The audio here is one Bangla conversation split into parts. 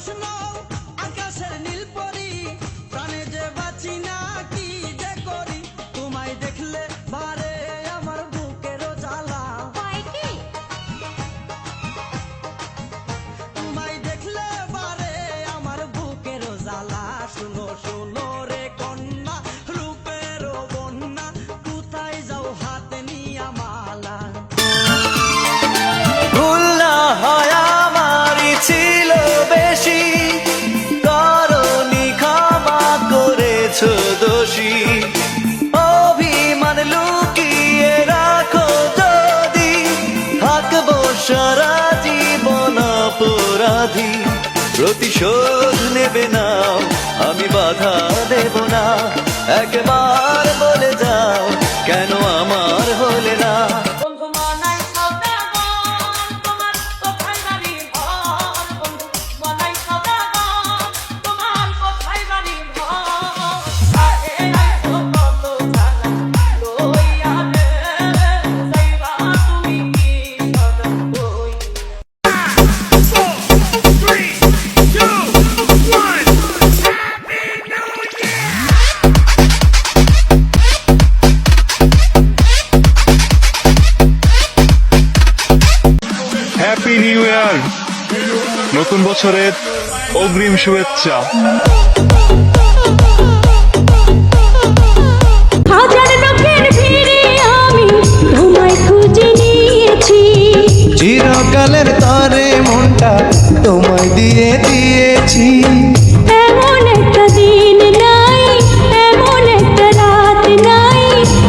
প্রশ্ন আকাশের নীল পরি প্রাণে যে বাঁচি না কি যে করি তোমায় দেখলে বারে আমার বুকেরও জ্বালা তোমায় দেখলে বারে আমার বুকেরও জ্বালা শুনো শুনো রে কন্যা রূপেরও বন্যা কোথায় যাও হাতে নিয়া মালা ভুল না হয় আমারই ছিল বেশি করনি ক্ষমা করেছো দোষী অভিমান লুকিয়ে রাখো যদি থাকবো সারা জীবন অপরাধী প্রতিশোধ নেবে না আমি বাধা দেব না একবার বলে যাও কেন আমার হলে না হ্যাপি নিউ ইয়ার, নতুন বছরের অগ্রিম শুভেচ্ছা। হাজার লোকের ভিড়ে আমি তোমায় খুঁজে নিয়েছি চিরকালের তরে মনটা তোমায় দিয়ে দিয়েছি এমন একটা দিন নাই এমন একটা রাত নাই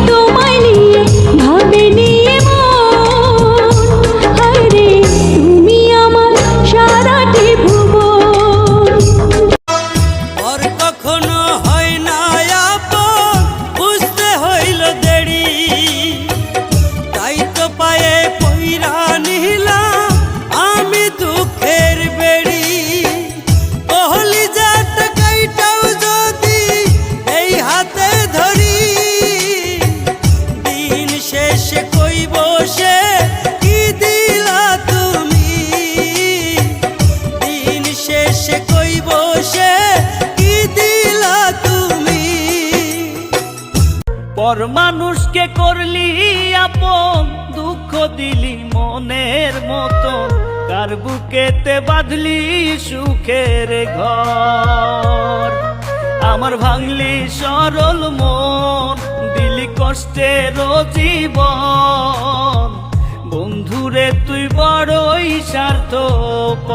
তোমায় নিয়ে ভাবে নিয়ে মন হায়রে তুমি আমার সারাটি ভুবন আর কখনো হয় না আপন বুঝতে হইল দেরি তাই তো পায়ে পইরা নিলাম আমি দুঃখের বেড়ি কহলি যাত কাইটাও যদি এই হাতে ধরি দিন শেষে কইব সে কি দিলা তুমি দিন শেষে কইব সে কি দিলা তুমি পর মানুষকে করলি আপন দুঃখ দিলি মনের মতো কার বুকেতে বাঁধলি সুখের ঘর আমার ভাঙলি সরল মন দিলি কষ্টের জীবন বন্ধুরে তুই বড়ই স্বার্থপর